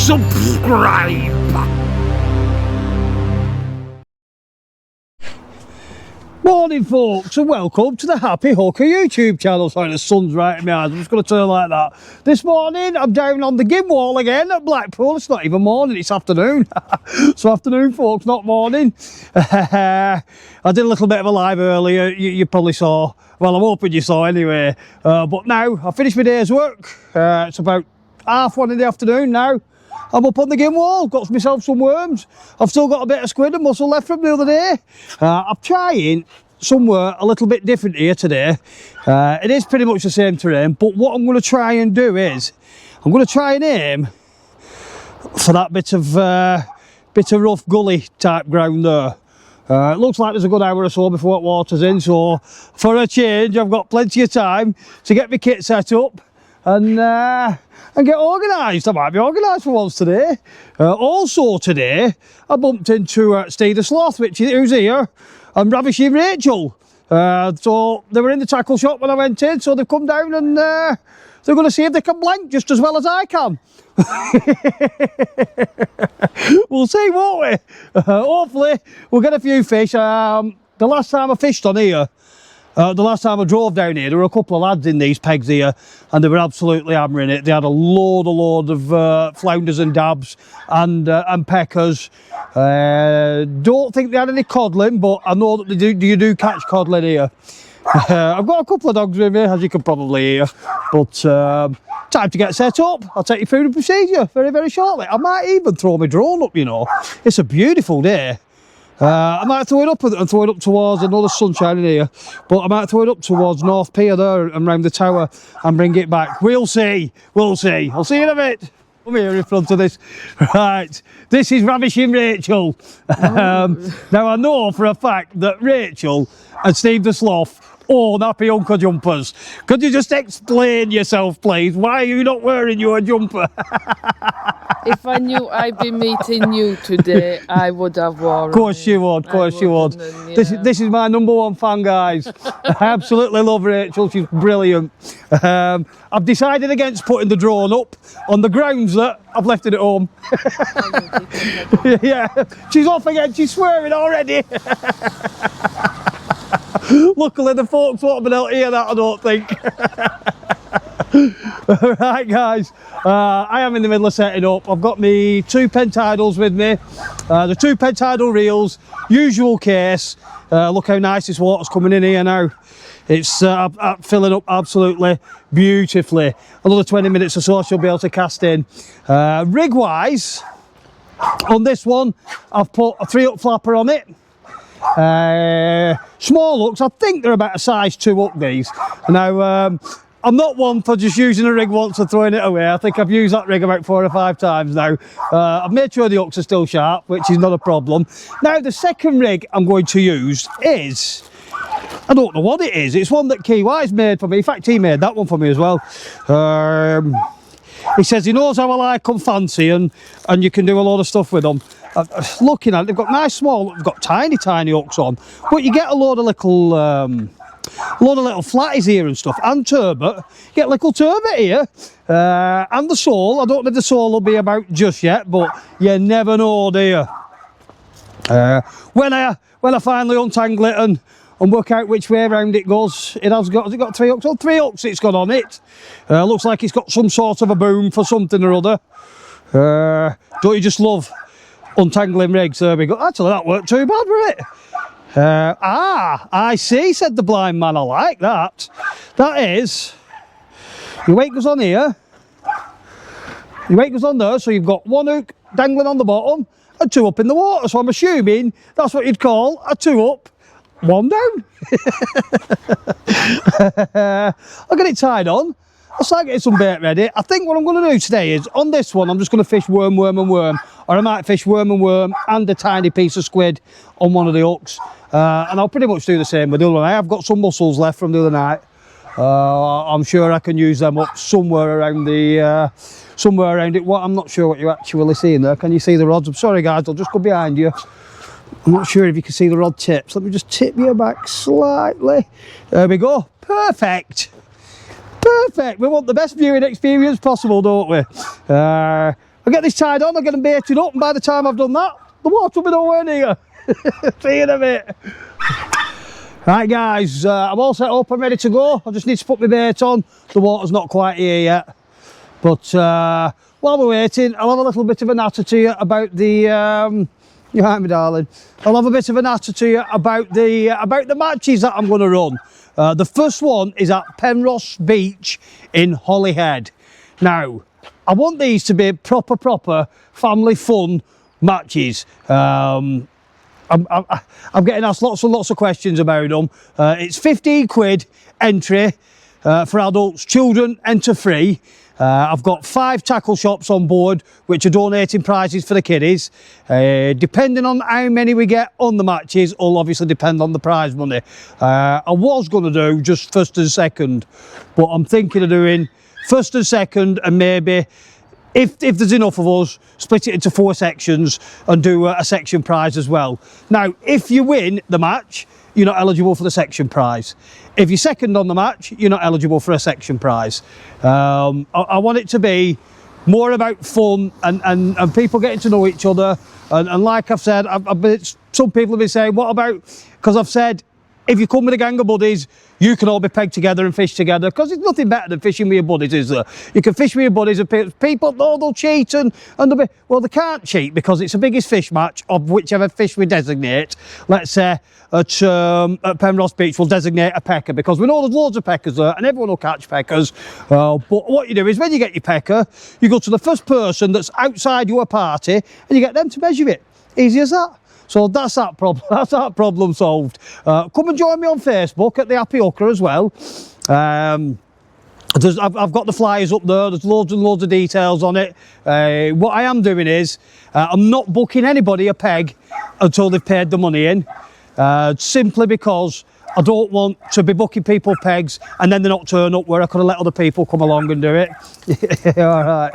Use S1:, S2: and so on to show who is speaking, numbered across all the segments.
S1: subscribe. Morning folks, and welcome to the Happy Hooker YouTube channel. Sorry, the sun's right in my eyes, I'm just going to turn like that. This morning I'm down on the gym wall again at Blackpool. It's not even morning, it's afternoon. So afternoon folks, not morning. I did a little bit of a live earlier, you probably saw. Well, I'm hoping you saw anyway. But now I've finished my day's work. It's about 1:30 in the afternoon now. I'm up on the gym wall, got myself some worms. I've still got a bit of squid and mussel left from the other day. I'm trying somewhere a little bit different here today. It is pretty much the same terrain, but what I'm going to try and do is I'm going to try and aim for that bit of rough gully type ground there. It looks like there's a good hour or so before it waters in, so for a change I've got plenty of time to get my kit set up and get organised. I might be organised for once today. Also today I bumped into Steve the Sloth, who's here, and Ravishing Rachel. So they were in the tackle shop when I went in, so they've come down and they're going to see if they can blank just as well as I can. We'll see, won't we? Hopefully we'll get a few fish. The last time I fished on here, the last time I drove down here, there were a couple of lads in these pegs here and they were absolutely hammering it. They had a load of flounders and dabs and peckers. Don't think they had any codling, but I know that you do catch codling here. I've got a couple of dogs with me, as you can probably hear, but time to get set up. I'll take you through the procedure very, very shortly. I might even throw my drone up, you know. It's a beautiful day. I might throw it up and throw it up towards, another sunshine in here, but I might throw it up towards North Pier there and round the tower and bring it back. We'll see, we'll see. I'll see you in a bit. Come here in front of this. Right, this is Ravishing Rachel. Now I know for a fact that Rachel and Steve the Sloth own Happy Hooker jumpers. Could you just explain yourself, please? Why are you not wearing your jumper?
S2: If I knew I'd be meeting you today, I would have worn it.
S1: Of course you would, of course you would.
S2: Yeah.
S1: This is my #1 fan, guys. I absolutely love Rachel, she's brilliant. I've decided against putting the drone up on the grounds that I've left it at home. Yeah, she's off again, she's swearing already. Luckily the folks won't be able to hear that, I don't think. Right guys, I am in the middle of setting up. I've got my 2 pentidals with me, the 2 pentidal reels, usual case. Look how nice this water's coming in here now. It's filling up absolutely beautifully. Another 20 minutes or so she'll be able to cast in. Rig wise, on this one I've put a 3-hook flapper on it. Small hooks, I think they're about a size 2 hook these. Now I'm not one for just using a rig once and throwing it away. I think I've used that rig about 4 or 5 times now. I've made sure the hooks are still sharp, which is not a problem. Now the second rig I'm going to use is, I don't know what it is, it's one that KY's made for me. In fact he made that one for me as well. He says he knows how I like them fancy and you can do a lot of stuff with them. Looking at it, they've got nice small, they've got tiny hooks on, but you get a load of little flatties here and stuff, and turbot. You get little turbot here, and the sole. I don't know if the sole will be about just yet, but you never know, do you? When I finally untangle it and work out which way around it goes, has it got 3 hooks? Oh, 3 hooks it's got on it. Looks like it's got some sort of a boom for something or other. Don't you just love untangling rigs? There we go. Actually, that worked too bad, wasn't it? I see, said the blind man. I like that. That is, your weight goes on here, your weight goes on there, so you've got 1 hook dangling on the bottom and 2 up in the water. So I'm assuming that's what you'd call a 2 up, 1 down. I'll get it tied on. I'll start getting some bait ready. I think what I'm going to do today is, on this one, I'm just going to fish worm, and worm. Or I might fish worm and a tiny piece of squid on one of the hooks. And I'll pretty much do the same with the other one. I have got some mussels left from the other night. I'm sure I can use them up somewhere around it. What, I'm not sure what you're actually seeing there. Can you see the rods? I'm sorry guys, I'll just go behind you. I'm not sure if you can see the rod tips. Let me just tip you back slightly. There we go. Perfect. Perfect. We want the best viewing experience possible, don't we? I'll get this tied on, I'll get them baited up, and by the time I've done that, the water will be nowhere near. See you in a bit. Right guys, I'm all set up, I'm ready to go. I just need to put my bait on. The water's not quite here yet. But while we're waiting, I'll have a little bit of a natter to you about the... you right, my darling? I'll have a bit of a natter to you about the matches that I'm going to run. The first one is at Penrose Beach in Holyhead. Now, I want these to be proper family fun matches. I'm getting asked lots and lots of questions about them. It's 15 quid entry for adults, children enter free. I've got 5 tackle shops on board which are donating prizes for the kiddies. Depending on how many we get on the matches will obviously depend on the prize money. I was going to do just first and second, but I'm thinking of doing first and second, and maybe if there's enough of us, split it into 4 sections and do a section prize as well. Now, if you win the match, you're not eligible for the section prize. If you're second on the match, you're not eligible for a section prize. I want it to be more about fun and people getting to know each other. And like I've said, some people have been saying, what about, because I've said, if you come with a gang of buddies, you can all be pegged together and fish together, because there's nothing better than fishing with your buddies, is there? You can fish with your buddies, and people, oh, they'll cheat, and they'll be, well, they can't cheat because it's the biggest fish match of whichever fish we designate. Let's say at Penrose Beach, we'll designate a pecker, because we know there's loads of peckers there, and everyone will catch peckers. But what you do is, when you get your pecker, you go to the first person that's outside your party, and you get them to measure it. Easy as that. So that's that problem. That's that problem solved. Come and join me on Facebook at the Happy Hooker as well. I've got the flyers up there. There's loads and loads of details on it. What I am doing is I'm not booking anybody a peg until they've paid the money in, simply because I don't want to be booking people pegs and then they're not turn up, where I could have let other people come along and do it. All right.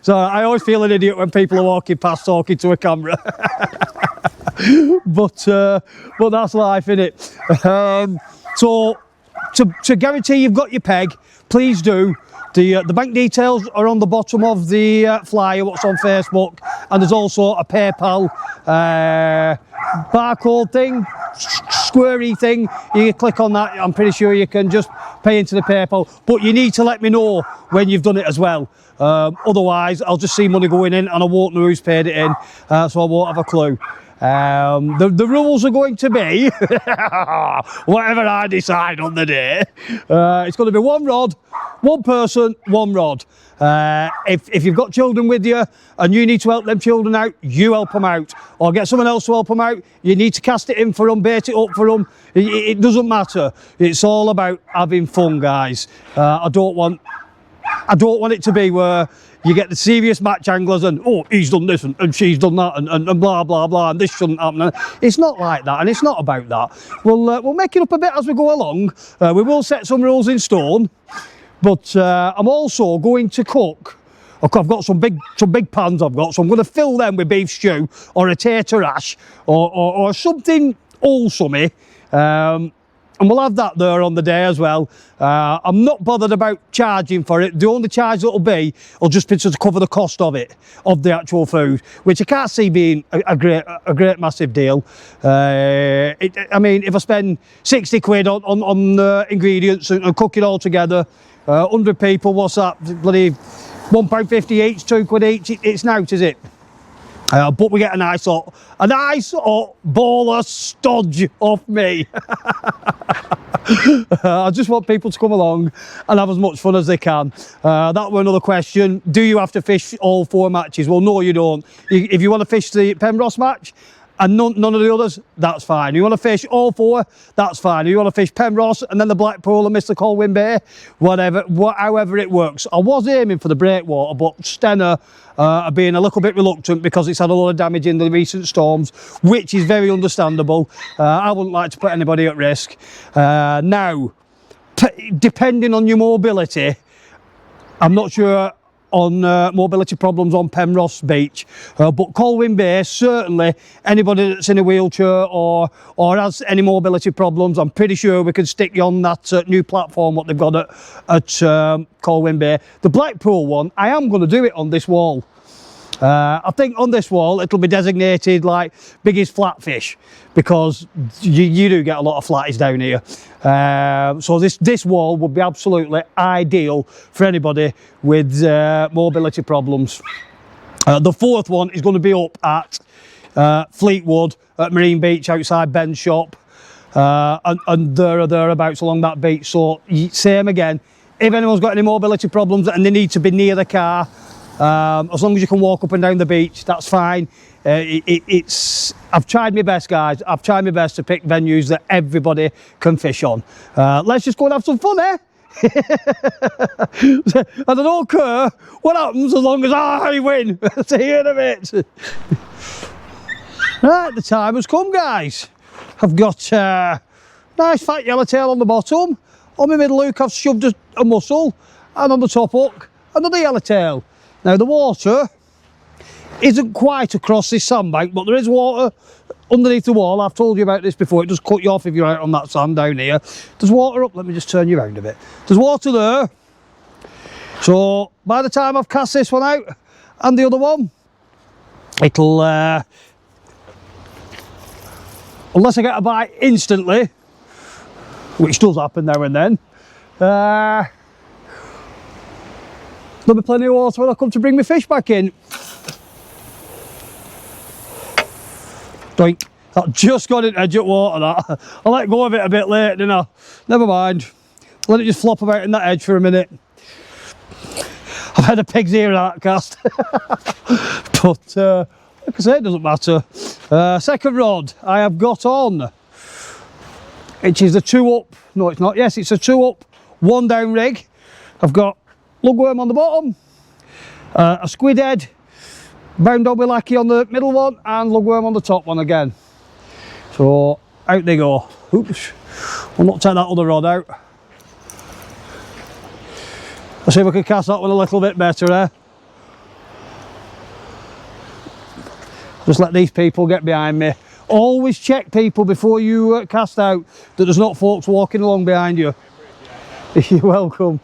S1: So I always feel an idiot when people are walking past talking to a camera. but that's life, innit? So to guarantee you've got your peg, please do. The bank details are on the bottom of the flyer, what's on Facebook, and there's also a PayPal barcode thing, squarey thing. You can click on that. I'm pretty sure you can just pay into the PayPal, but you need to let me know when you've done it as well. Otherwise, I'll just see money going in and I won't know who's paid it in, so I won't have a clue. The rules are going to be whatever I decide on the day. It's going to be 1 rod, 1 person, 1 rod. If you've got children with you and you need to help them children out, you help them out, or get someone else to help them out. You need to cast it in for them, bait it up for them. It doesn't matter. It's all about having fun, guys. I don't want it to be where you get the serious match anglers and, oh, he's done this and she's done that and blah, blah, blah, and this shouldn't happen. It's not like that, and it's not about that. We'll make it up a bit as we go along. We will set some rules in stone, but I'm also going to cook. I've got some big pans I've got, so I'm going to fill them with beef stew or a tater ash or something wholesome. And we'll have that there on the day as well. I'm not bothered about charging for it. The only charge that'll be will just be to cover the cost of it, of the actual food, which I can't see being a great massive deal. I mean, if I spend 60 quid on ingredients and cook it all together, 100 people, what's that? Bloody £1.50 each, £2 each. It's out, is it? But we get a nice hot ball of stodge off me. I just want people to come along and have as much fun as they can. That was another question. Do you have to fish all 4 matches? Well, no, you don't. If you want to fish the Penrose match and none of the others, that's fine. You want to fish all 4, that's fine. You want to fish Penrose and then the Blackpool and Mr. Colwyn Bay, however it works. I was aiming for the breakwater, but Stenner are being a little bit reluctant because it's had a lot of damage in the recent storms, which is very understandable. I wouldn't like to put anybody at risk. Now, depending on your mobility, I'm not sure on mobility problems on Penrose Beach, but Colwyn Bay, certainly anybody that's in a wheelchair or has any mobility problems, I'm pretty sure we can stick you on that new platform what they've got at Colwyn Bay. The Blackpool one, I am going to do it on this wall. I think on this wall it'll be designated like biggest flatfish, because you do get a lot of flatties down here. So this wall would be absolutely ideal for anybody with mobility problems. The fourth one is going to be up at Fleetwood at Marine Beach outside Ben's shop, and thereabouts along that beach. So same again, if anyone's got any mobility problems and they need to be near the car, as long as you can walk up and down the beach, that's fine. I've tried my best, guys. I've tried my best to pick venues that everybody can fish on. Let's just go and have some fun, eh? And I don't care what happens as long as I win. See you in a bit. Right, the time has come, guys. I've got nice fat yellowtail on the bottom. On my middle hook I've shoved a mussel, and on the top hook another yellowtail. Now the water isn't quite across this sandbank, but there is water underneath the wall. I've told you about this before. It does cut you off if you're out on that sand down here. There's water up. Let me just turn you around a bit. There's water there. So by the time I've cast this one out and the other one, it'll unless I get a bite instantly, which does happen now and then, there'll be plenty of water when I come to bring my fish back in. Doink. That just got into edge of water, that. I let go of it a bit late, didn't I? Never mind. Let it just flop about in that edge for a minute. I've had a pig's ear in that cast. But, like I say, it doesn't matter. Second rod I have got on, which is a 2-up. No, it's not. Yes, it's a 2-up, 1-down rig. I've got lugworm on the bottom, a squid head, bound on with lackey on the middle one, and lugworm on the top one again. So out they go. Oops, I'll not take that other rod out. Let's see if I can cast that one a little bit better there. Just let these people get behind me. Always check, people, before you cast out, that there's not folks walking along behind you. You're welcome.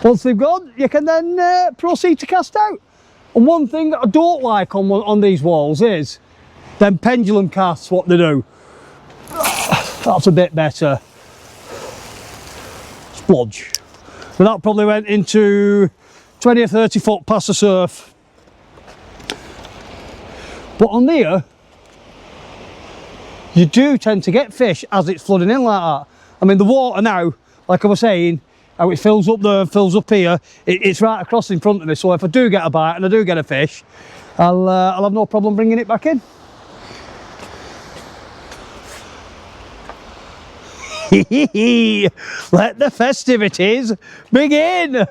S1: Once they've gone, you can then proceed to cast out. And one thing that I don't like on these walls is them pendulum casts, what they do. That's a bit better. Splodge. But that probably went into 20 or 30 foot past the surf. But on here, you do tend to get fish as it's flooding in like that. I mean, the water now, like I was saying, how it fills up there, fills up here, it's right across in front of me. So if I do get a bite and I do get a fish, I'll have no problem bringing it back in. Let the festivities begin.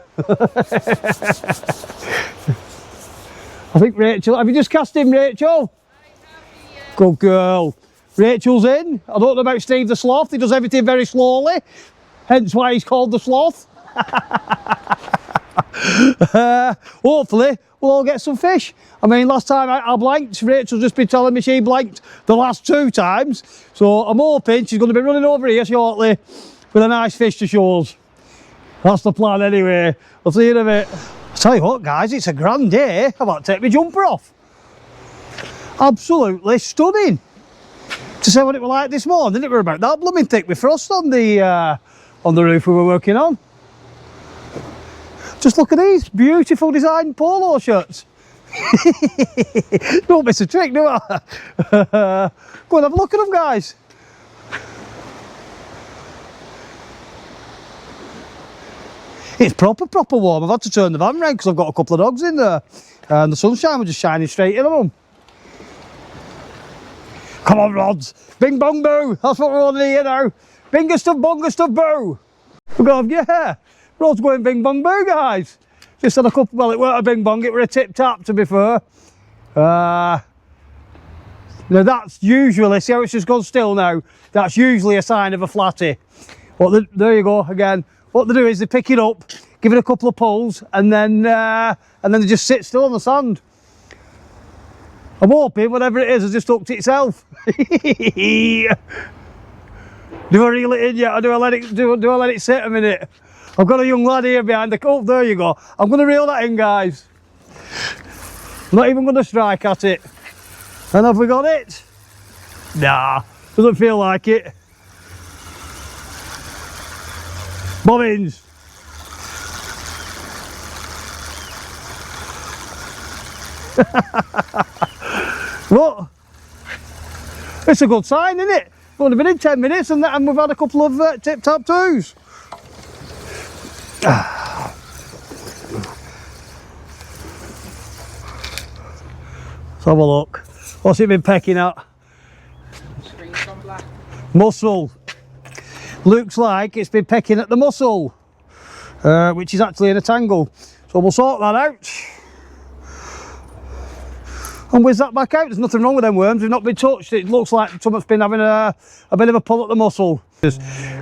S1: I think Rachel, have you just cast him, Rachel? Good girl. Rachel's in. I don't know about Steve the Sloth. He does everything very slowly, hence why he's called the Sloth. Hopefully we'll all get some fish. I mean, last time I blanked, Rachel's just been telling me she blanked the last 2 times, so I'm hoping she's going to be running over here shortly with a nice fish to show us. That's the plan anyway. I'll see you in a bit. I tell you what, guys, it's a grand day. I'm about to take my jumper off. Absolutely stunning. To say what it was like this morning, it were about that blooming thick with frost on the roof we were working on. Just look at these beautiful design polo shirts. Don't miss a trick, do I? Go and have a look at them, guys. It's proper warm. I've had to turn the van round because I've got a couple of dogs in there, and the sunshine was just shining straight in on them. Come on, rods. Bing bong boo. That's what we're on here now. Binger stuff, bonger stuff, boo. We're going, yeah. Rod's going bing bong boo, guys. Just had a couple, well, it weren't a bing bong, it were a tip tap, to be fair. Now that's usually, see how it's just gone still now? That's usually a sign of a flatty. Well, there you go again. What they do is they pick it up, give it a couple of pulls, and then they just sit still on the sand. I'm hoping whatever it is has just hooked itself. Do I reel it in yet, or do I let it sit a minute? I've got a young lad here behind the... Oh, there you go. I'm going to reel that in, guys. Not even going to strike at it. And have we got it? Nah, doesn't feel like it. Bobbins. Look, it's a good sign, isn't it? We've only been in 10 minutes and we've had a couple of tip-tap twos. Let's have a look. What's it been pecking at? Mussel. Looks like it's been pecking at the mussel, which is actually in a tangle. So we'll sort that out. And whiz that back out. There's nothing wrong with them worms. They've not been touched. It looks like someone's been having a bit of a pull at the mussel.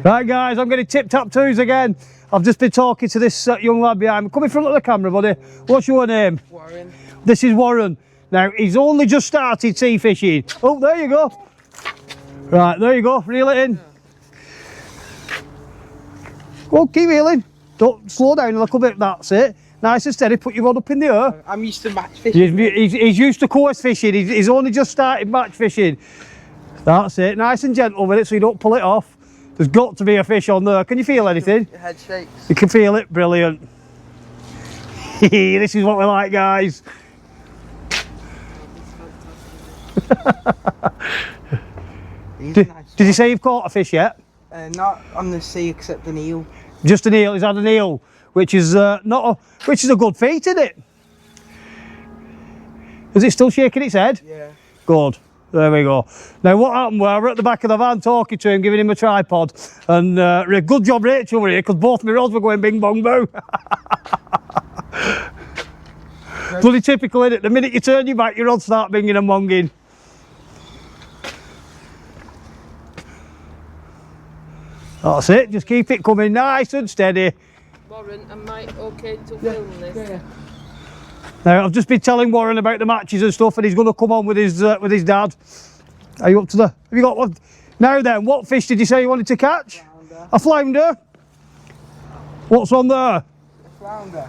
S1: Right, guys, I'm getting tip-tap twos again. I've just been talking to this young lad behind me. Come in front of the camera, buddy. What's your name?
S2: Warren.
S1: This is Warren. Now, he's only just started sea fishing. Oh, there you go. Right, there you go. Reel it in. Go, keep reeling. Don't slow down a little bit. That's it. Nice and steady. Put your rod up in the air.
S3: I'm used to match fishing.
S1: He's used to course fishing. He's only just started match fishing. That's it. Nice and gentle with it so you don't pull it off. There's got to be a fish on there. Can you feel anything?
S3: Your head shakes.
S1: You can feel it. Brilliant. This is what we like, guys. Did you say you've caught a fish yet?
S3: Not on the sea except an eel.
S1: Just an eel. He's had an eel, which is which is a good feat, isn't it? Is it still shaking its head?
S3: Yeah.
S1: Good. There we go. Now what happened? Well, we're at the back of the van talking to him, giving him a tripod, and good job Rachel were here because both my rods were going bing bong boo. Bloody typical, isn't it? The minute you turn your back, your rods start binging and bonging. That's it, just keep it coming nice and steady.
S2: Warren, am I okay to film this?
S3: Yeah.
S1: Now, I've just been telling Warren about the matches and stuff, and he's going to come on with his dad. Are you up to the... Have you got one? Now then, what fish did you say you wanted to catch?
S3: Flounder.
S1: A flounder? What's on there?
S3: A flounder.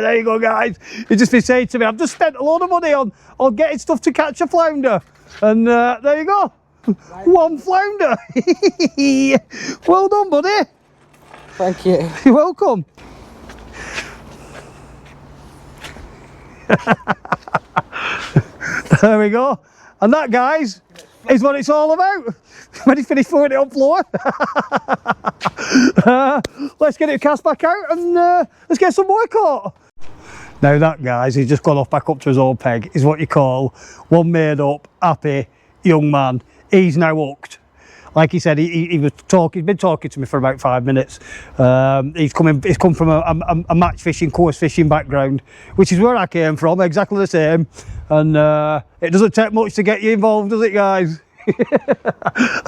S1: There you go, guys. He's just been saying to me, I've just spent a lot of money on getting stuff to catch a flounder. And there you go. One flounder. Well done, buddy.
S3: Thank you.
S1: You're welcome. There we go. And that, guys, is what it's all about. When he's finished throwing it on floor. Let's get it cast back out and let's get some more caught. Now that, guys, he's just gone off back up to his old peg, is what you call one made up, happy young man. He's now hooked. Like he said, he's been talking to me for about 5 minutes. He's come from a match fishing, course fishing background, which is where I came from, exactly the same. And it doesn't take much to get you involved, does it, guys?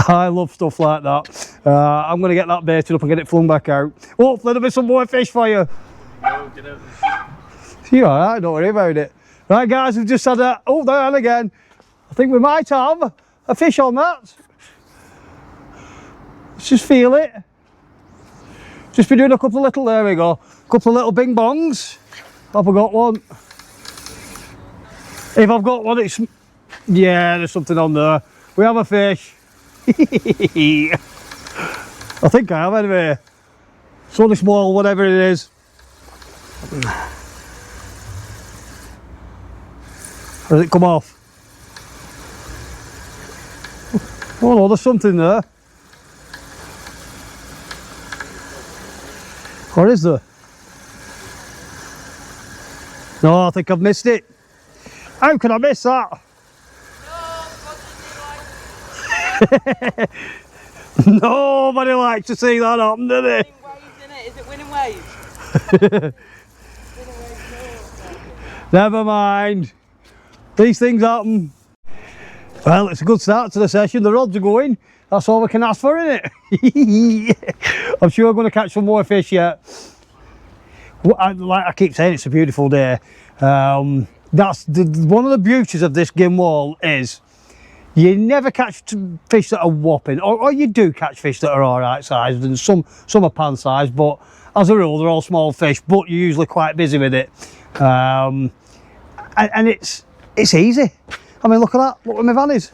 S1: I love stuff like that. I'm going to get that baited up and get it flung back out. Hopefully there'll be some more fish for you.
S4: No, get out.
S1: You're all right, don't worry about it. Right, guys, we've just had a... Oh, there and again. I think we might have a fish on that. Let's just feel it. Just been doing a couple of little, there we go, a couple of little bing bongs. Have I got one? If I've got one, it's, yeah, there's something on there. We have a fish. I think I have anyway. It's only small, whatever it is. Or does it come off? Oh no, there's something there. Or is there? No, I think I've missed it. How can I miss that? Nobody likes to see that happen, do they?
S3: Is it winning waves?
S1: Never mind. These things happen. Well, it's a good start to the session. The rods are going. That's all we can ask for, isn't it? I'm sure we're going to catch some more fish yet. Like I keep saying, it's a beautiful day. That's one of the beauties of this Gim Wall is You never catch fish that are whopping, or you do catch fish that are all right sized, and some are pan sized, but as a rule they're all small fish, but you're usually quite busy with it. And it's easy. I mean, look at that, look where my van is.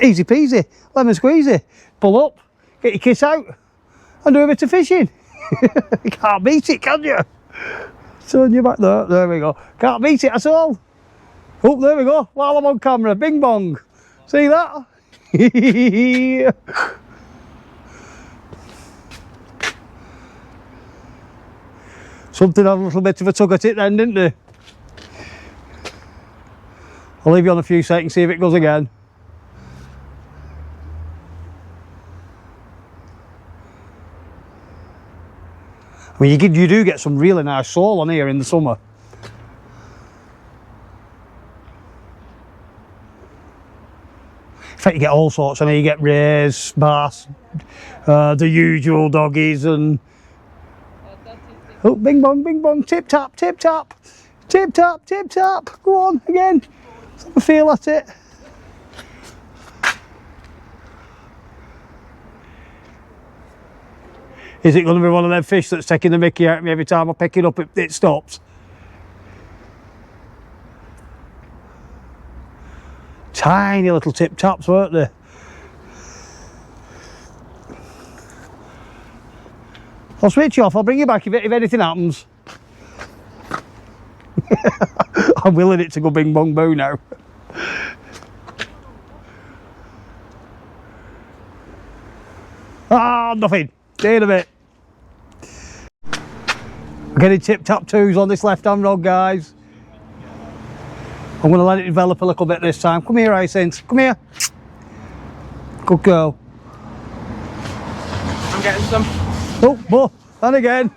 S1: Easy peasy, lemon squeezy. Pull up, get your kit out, and do a bit of fishing. You can't beat it, can you? Turn you back there we go. Can't beat it at all. Oh, there we go, while I'm on camera, bing bong. See that? Something had a little bit of a tug at it then, didn't they? I'll leave you on a few seconds, see if it goes again. I mean, you do get some really nice sole on here in the summer. In fact, you get all sorts. I mean, you get rays, bass, the usual doggies, and oh, bing bong, tip tap, tip tap, tip tap, tip tap. Go on again. Let's have a feel at it. Is it going to be one of them fish that's taking the mickey out of me every time I pick it up? It stops. Tiny little tip taps, weren't they? I'll switch you off, I'll bring you back if anything happens. I'm willing it to go bing bong boo now. Ah, nothing. See you in a bit. I'm getting tip tap twos on this left hand rod, guys. I'm going to let it develop a little bit this time. Come here, Hyacinth. Come here. Good girl.
S3: I'm getting some.
S1: Oh, and again.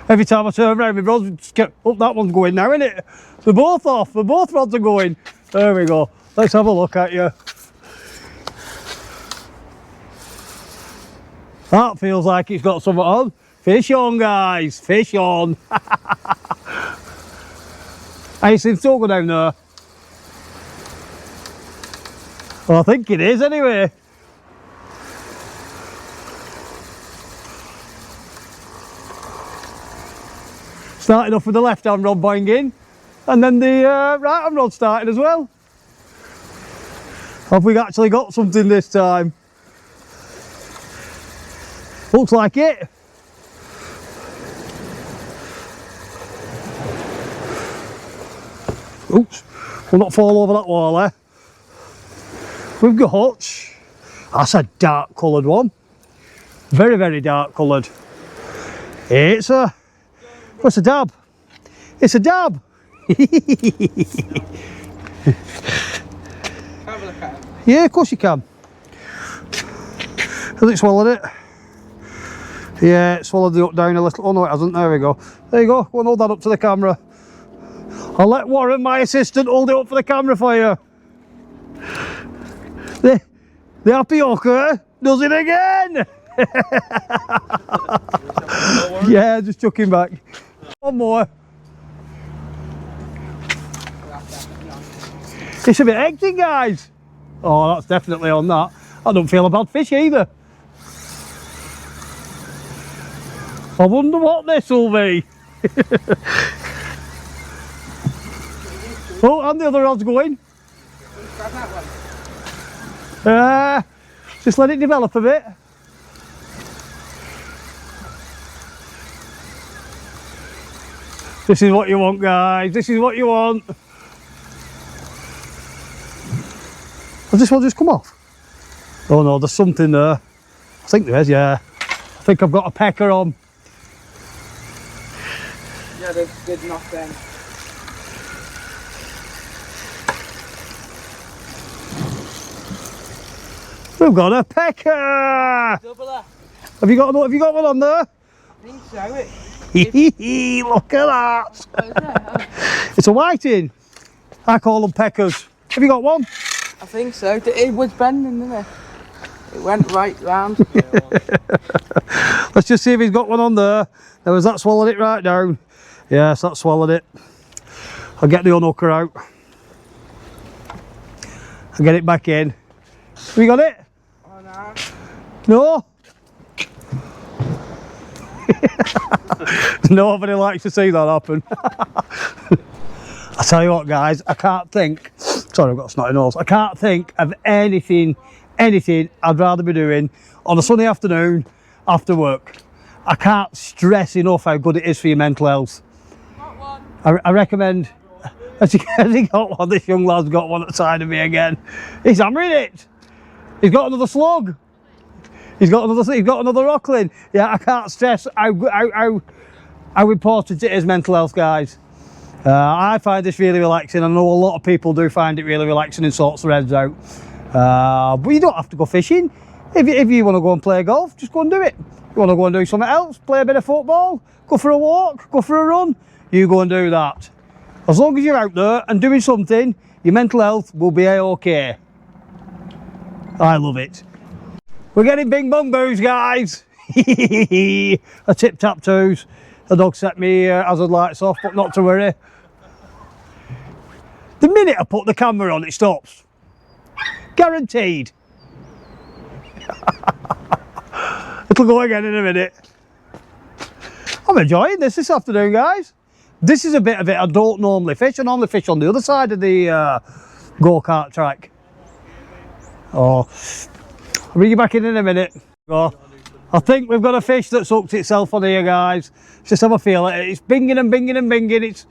S1: Every time I turn around, my rods get up. That one's going now, isn't it? They're both off. Both rods are going. There we go. Let's have a look at you. That feels like it's got something on. Fish on, guys. Fish on. I see still go down there. Well, I think it is anyway. Starting off with the left hand rod boinging, and then the right hand rod started as well. Have we actually got something this time? Looks like it. Oops, we'll not fall over that wall there. We've got, that's a dark coloured one. Very, very dark coloured. It's a, what's a dab? It's a dab.
S3: Have a look at it.
S1: Yeah, of course you can. Has it swallowed it? Yeah, it swallowed the up down a little. Oh no, it hasn't. There we go. There you go. Go and hold that up to the camera. I'll let Warren, my assistant, hold it up for the camera for you. The happy hooker does it again. Yeah, just chuck him back. One more. It's a bit hectic, guys. Oh, that's definitely on that. I don't feel a bad fish either. I wonder what this will be. Oh, and the other rod's going. Just let it develop a bit. This is what you want, guys. This is what you want. Has this one just come off? Oh no, there's something there. I think there is, yeah. I think I've got a pecker on.
S3: Yeah, they're good enough then.
S1: We've got a pecker.
S3: Doubler.
S1: Have you got one on there?
S3: I think so.
S1: Look at that. It's a whiting. I call them peckers. Have you got one?
S3: I think so. It was bending, didn't it? It went right round.
S1: Let's just see if he's got one on there. Now, has that swallowed it right down? Yes, that swallowed it. I'll get the unhooker out. I'll get it back in. Have you got it?
S3: Oh,
S1: No?
S3: no.
S1: Nobody likes to see that happen. I tell you what, guys, I can't think. Sorry, I've got a snotty nose. I can't think of anything I'd rather be doing on a sunny afternoon after work. I can't stress enough how good it is for your mental health.
S3: Got one.
S1: I recommend. Has he got one? This young lad's got one at the side of me again. He's hammering it. He's got another slug. He's got another rockling. Yeah, I can't stress how important it is, mental health, guys. I find this really relaxing. I know a lot of people do find it really relaxing and sorts their heads out. But you don't have to go fishing. If you want to go and play golf, just go and do it. You want to go and do something else, play a bit of football, go for a walk, go for a run, you go and do that. As long as you're out there and doing something, your mental health will be okay. I love it. We're getting bing bong boos, guys. A tip tap toes. The dog set me hazard lights off, but not to worry. The minute I put the camera on, it stops. Guaranteed. It'll go again in a minute. I'm enjoying this afternoon, guys. This is a bit of it I don't normally fish. I normally fish on the other side of the go-kart track. Oh, I'll bring you back in a minute. Oh, I think we've got a fish that's hooked itself on here, guys. Just have a feel at it. It's binging and binging and binging.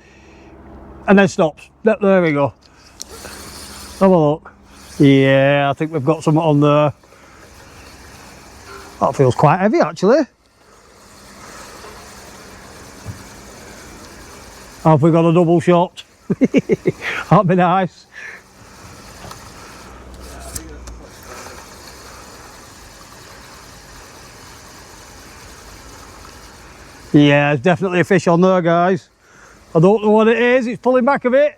S1: And then stops. There we go. Have a look. Yeah, I think we've got something on there. That feels quite heavy, actually. Have we got a double shot? That'd be nice. Yeah, there's definitely a fish on there, guys. I don't know what it is, it's pulling back a bit.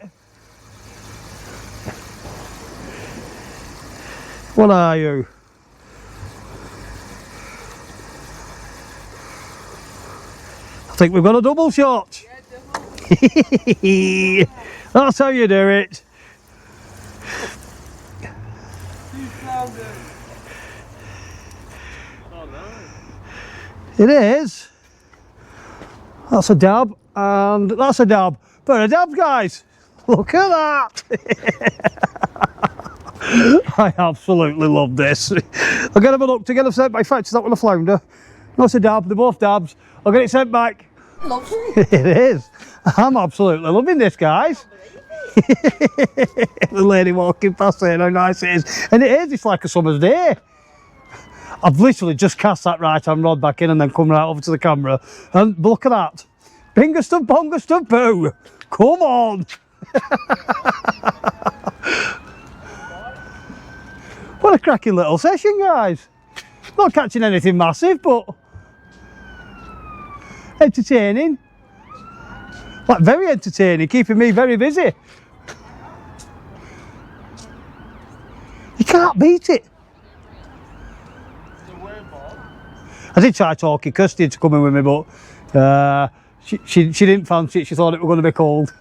S1: What are you? I think we've got a double shot.
S3: Yeah, double.
S1: That's how you do it. It is. That's a dab, and that's a dab. Pair of dabs, guys. Look at that. I absolutely love this. I'll get them up to get them sent back. In fact, is that one a flounder? No, it's a dab. They're both dabs. I'll get it sent back.
S3: Lovely.
S1: It is. I'm absolutely loving this, guys. The lady walking past saying how nice it is. And it is. It's like a summer's day. I've literally just cast that right hand rod back in and then come right over to the camera. And look at that. Bingerstuff, bongerstuff, boo. Come on. What a cracking little session, guys. Not catching anything massive, but entertaining. Like, very entertaining, keeping me very busy. You can't beat it. I did try talking Kirsty to come in with me, but she didn't fancy it. She thought it was going to be cold.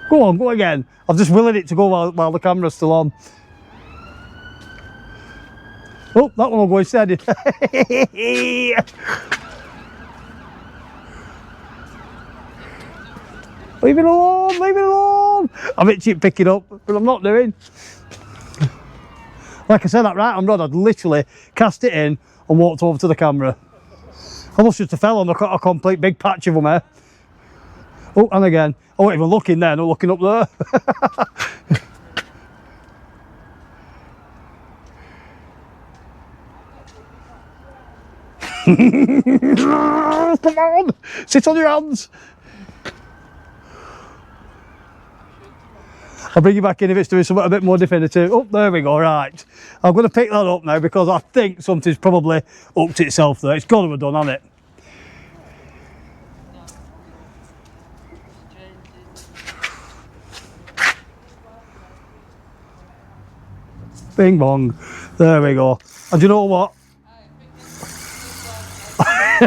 S1: Go on, go again. I'm just willing it to go while the camera's still on. Oh, that one will go steady. Leave it alone, leave it alone. I'm itching picking up, but I'm not doing. Like I said, that right hand rod, I'd literally cast it in and walked over to the camera. Almost just fell on a complete big patch of them there. Oh, and again. I wasn't even looking there, not looking up there. Come on, sit on your hands. I'll bring you back in if it's doing something a bit more definitive. Oh, there we go, right. I'm going to pick that up now because I think something's probably hooked itself there. It's got to have done, hasn't it? Bing bong. There we go. And do you know what?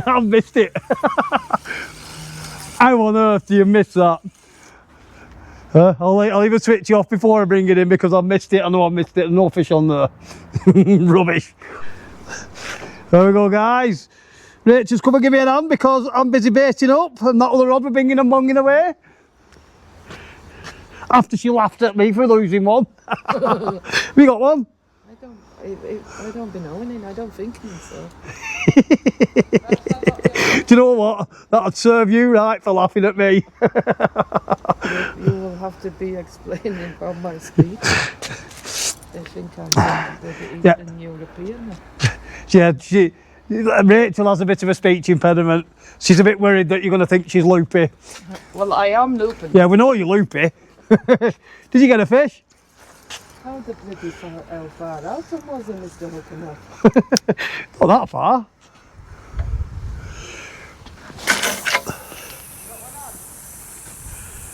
S1: I've missed it. How on earth do you miss that? I'll even switch you off before I bring it in because I've missed it. I know I've missed it. No fish on there. Rubbish. There we go, guys. Rachel's come and give me a hand because I'm busy baiting up and that other rod we're bringing and bonging away. After she laughed at me for losing one. We got one?
S2: I don't be knowing it. I don't think so.
S1: Do you know what? That'd serve you right for laughing at me.
S2: You will have to be explaining about my speech. They think I'm Eastern European.
S1: Yeah, Rachel has a bit of a speech impediment. She's a bit worried that you're going to think she's loopy.
S2: Well, I am looping.
S1: Yeah, we know you're loopy. Did you get a fish?
S2: How the bloody far out it was in Mr. Hooking up?
S1: Not that far.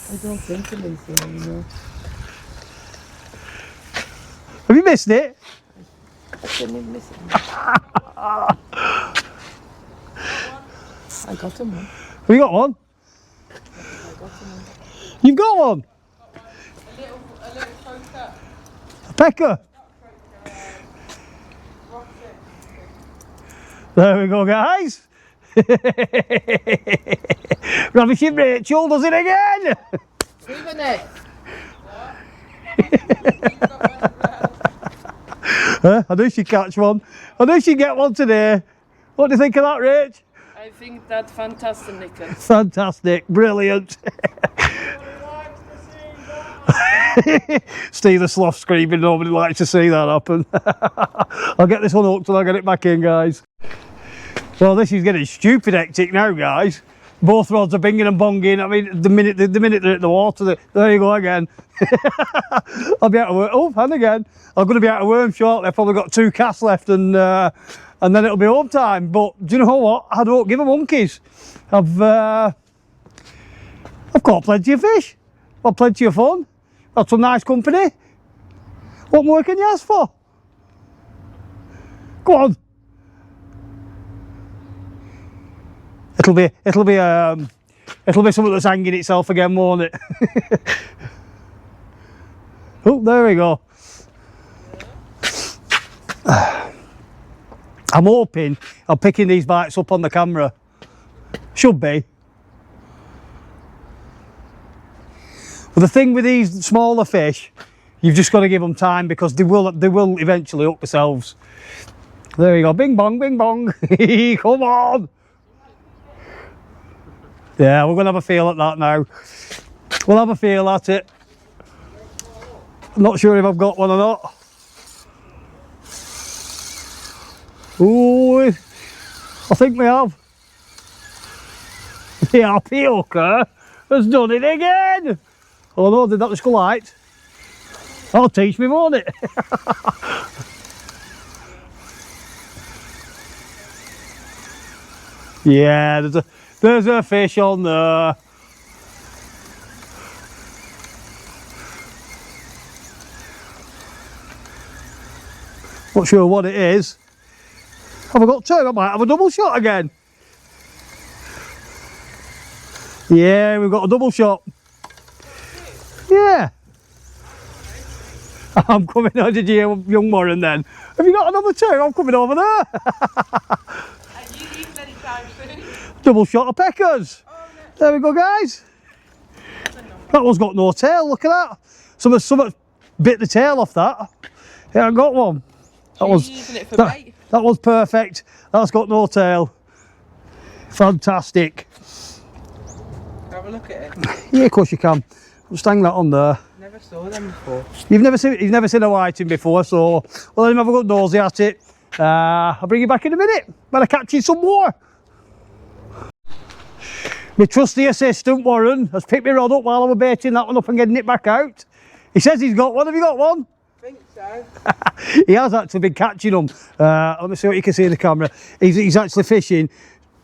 S2: I don't think of anything anymore.
S1: Have you missed it?
S2: I didn't miss it. I got him one.
S1: Have you got one?
S2: I got him one.
S1: You've got one?
S3: A little croaker.
S1: A pecker? There we go, guys. Ravishing Rachel does it again.
S2: Even it.
S1: I knew she'd catch one. I knew she'd get one today. What do you think of that, Rach?
S2: I think that's fantastic, Nicholas.
S1: Fantastic, brilliant. Steve the Sloth screaming, nobody likes to see that happen. I'll get this one hooked and I'll get it back in, guys. Well, this is getting stupid hectic now, guys. Both rods are binging and bonging. I mean, the minute they're at the water, there you go again. I'll be out of worm. Oh, and again. I'm going to be out of worm shortly. I've probably got 2 casts left and then it'll be home time. But do you know what? I don't give a monkeys. I've caught plenty of fish. I've had plenty of fun. Had some nice company. What more can you ask for? Go on. It'll be something that's hanging itself again, won't it? Oh, there we go. I'm hoping I'm picking these bites up on the camera. Should be. But the thing with these smaller fish, you've just got to give them time because they will eventually hook themselves. There you go. Bing bong, bing bong. Come on. Yeah, we're going to have a feel at that now. We'll have a feel at it. I'm not sure if I've got one or not. Ooh, I think we have. The happy hooker has done it again. Oh no, did that just go light? That'll teach me, won't it? Yeah, there's a fish on there. Not sure what it is. Have I got 2? I might have a double shot again. Yeah, we've got a double shot. Yeah. I'm coming over to you, young Warren then. Have you got another 2? I'm coming over there.
S3: And you eat many times soon.
S1: Double shot of peckers. Oh, no. There we go, guys. That one's got no tail, look at that. Someone bit the tail off that. Yeah, I got one. That was perfect. That's got no tail. Fantastic.
S3: Have a look at it.
S1: Yeah, of course you can. Just hang that on there.
S3: Never saw them before.
S1: You've never seen a whiting before, so well, let him have a good nosy at it. I'll bring you back in a minute. Better catch you some more. My trusty assistant Warren has picked my rod up while I was baiting that one up and getting it back out. He says he's got one. Have you got one?
S3: I think so.
S1: He has actually been catching them. Let me see what you can see in the camera. He's actually fishing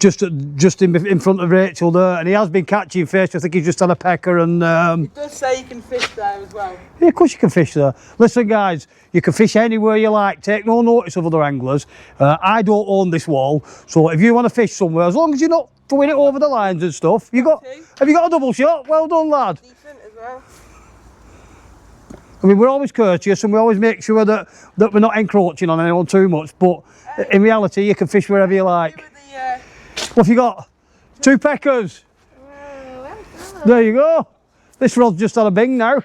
S1: just in front of Rachel there, and he has been catching fish. I think he's just had a pecker and
S3: It does say you can fish there as well.
S1: yeah, of course you can fish there. Listen guys, you can fish anywhere you like, take no notice of other anglers. I don't own this wall, so if you want to fish somewhere, as long as you're not throwing it over the lines and stuff, have you got a double shot? Well done lad.
S3: Decent as well.
S1: I mean, we're always courteous and we always make sure that we're not encroaching on anyone too much, but in reality you can fish wherever you like. What have you got? 2 peckers. There you go. This rod's just had a bing now.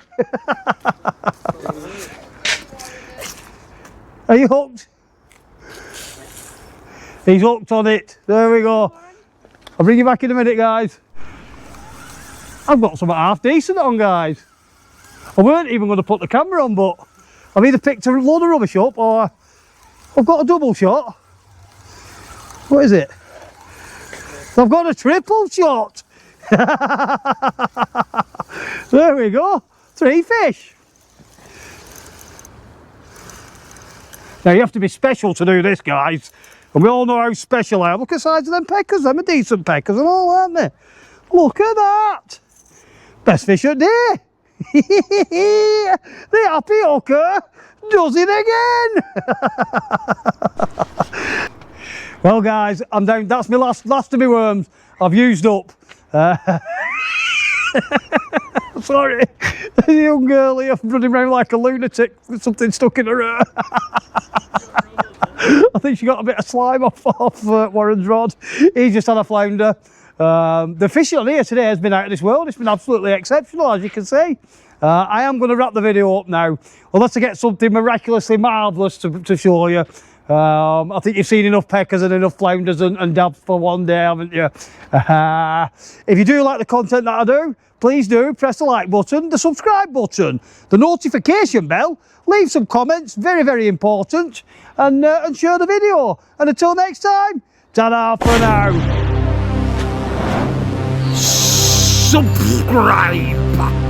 S1: Are you hooked? He's hooked on it. There we go. I'll bring you back in a minute, guys. I've got something half decent on, guys. I weren't even going to put the camera on, but I've either picked a load of rubbish up or I've got a double shot. What is it? I've got a triple shot. There we go. 3 fish. Now you have to be special to do this, guys. And we all know how special I am. Look at the size of them peckers. Them are decent peckers and all, aren't they? Look at that. Best fish of the day. The happy hooker does it again. Well guys, I'm down. That's my last of my worms. I've used up. Sorry, the young girl here running around like a lunatic with something stuck in her ear. I think she got a bit of slime off Warren's rod. He just had a flounder. The fishing on here today has been out of this world. It's been absolutely exceptional, as you can see. I am going to wrap the video up now, unless I get something miraculously marvellous to show you. I think you've seen enough peckers and enough flounders and dabs for one day, haven't you? If you do like the content that I do, please do press the like button, the subscribe button, the notification bell, leave some comments, very, very important, and share the video. And until next time, ta-da for now. Subscribe.